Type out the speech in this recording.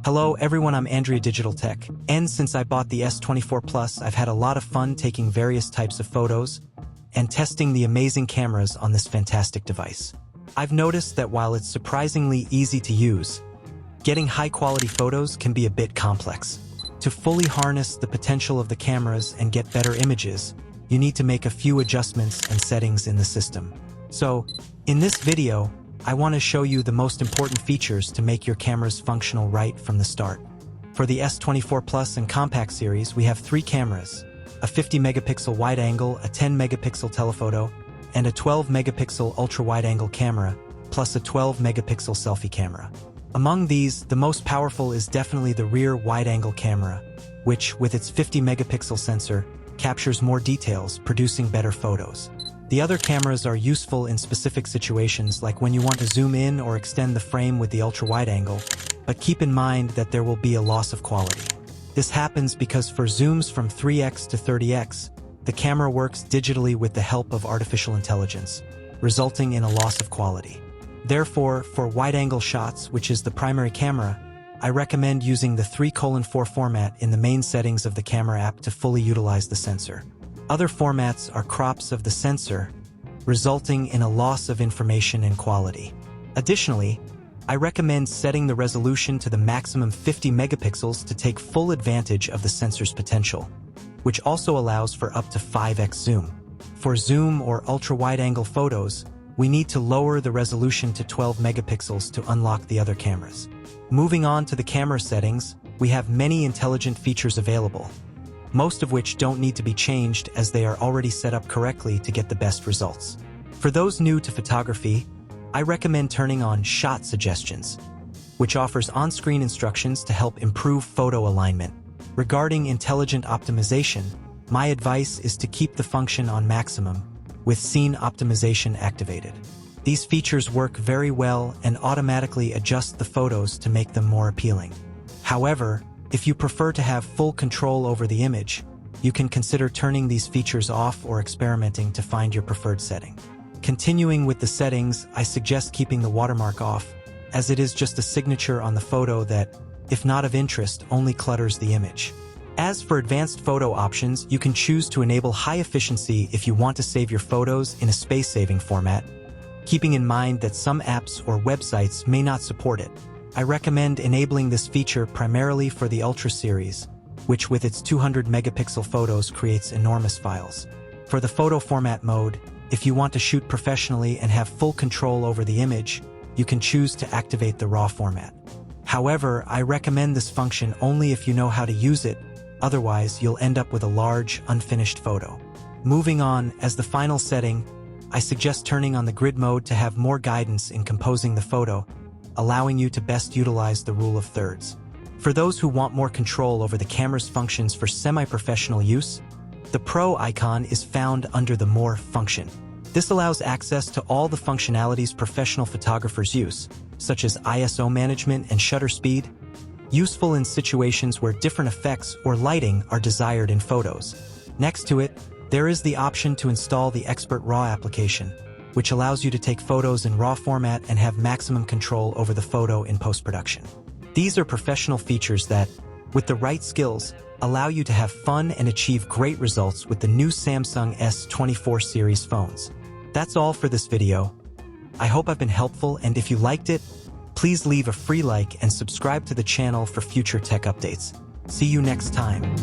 Hello everyone, I'm Andrea Digital Tech, and since I bought the S24 Plus, I've had a lot of fun taking various types of photos and testing the amazing cameras on this fantastic device. I've noticed that while it's surprisingly easy to use, getting high-quality photos can be a bit complex. To fully harness the potential of the cameras and get better images, you need to make a few adjustments and settings in the system. So, in this video, I want to show you the most important features to make your cameras functional right from the start. For the S24 Plus and Compact series, we have 3 cameras: a 50-megapixel wide-angle, a 10-megapixel telephoto, and a 12-megapixel ultra-wide-angle camera, plus a 12-megapixel selfie camera. Among these, the most powerful is definitely the rear wide-angle camera, which, with its 50-megapixel sensor, captures more details, producing better photos. The other cameras are useful in specific situations, like when you want to zoom in or extend the frame with the ultra-wide-angle, but keep in mind that there will be a loss of quality. This happens because for zooms from 3x to 30x, the camera works digitally with the help of artificial intelligence, resulting in a loss of quality. Therefore, for wide-angle shots, which is the primary camera, I recommend using the 3:4 format in the main settings of the camera app to fully utilize the sensor. Other formats are crops of the sensor, resulting in a loss of information and quality. Additionally, I recommend setting the resolution to the maximum 50 megapixels to take full advantage of the sensor's potential, which also allows for up to 5x zoom. For zoom or ultra-wide-angle photos, we need to lower the resolution to 12 megapixels to unlock the other cameras. Moving on to the camera settings, we have many intelligent features available, most of which don't need to be changed as they are already set up correctly to get the best results. For those new to photography, I recommend turning on Shot Suggestions, which offers on-screen instructions to help improve photo alignment. Regarding intelligent optimization, my advice is to keep the function on maximum, with scene optimization activated. These features work very well and automatically adjust the photos to make them more appealing. However, if you prefer to have full control over the image, you can consider turning these features off or experimenting to find your preferred setting. Continuing with the settings, I suggest keeping the watermark off, as it is just a signature on the photo that, if not of interest, only clutters the image. As for advanced photo options, you can choose to enable high efficiency if you want to save your photos in a space-saving format, keeping in mind that some apps or websites may not support it. I recommend enabling this feature primarily for the Ultra series, which with its 200 megapixel photos creates enormous files. For the photo format mode, if you want to shoot professionally and have full control over the image, you can choose to activate the RAW format. However, I recommend this function only if you know how to use it, otherwise you'll end up with a large, unfinished photo. Moving on, as the final setting, I suggest turning on the grid mode to have more guidance in composing the photo, allowing you to best utilize the rule of thirds. For those who want more control over the camera's functions for semi-professional use, the Pro icon is found under the More function. This allows access to all the functionalities professional photographers use, such as ISO management and shutter speed, useful in situations where different effects or lighting are desired in photos. Next to it, there is the option to install the Expert RAW application, which allows you to take photos in RAW format and have maximum control over the photo in post-production. These are professional features that, with the right skills, allow you to have fun and achieve great results with the new Samsung S24 series phones. That's all for this video. I hope I've been helpful, and if you liked it, please leave a free like and subscribe to the channel for future tech updates. See you next time.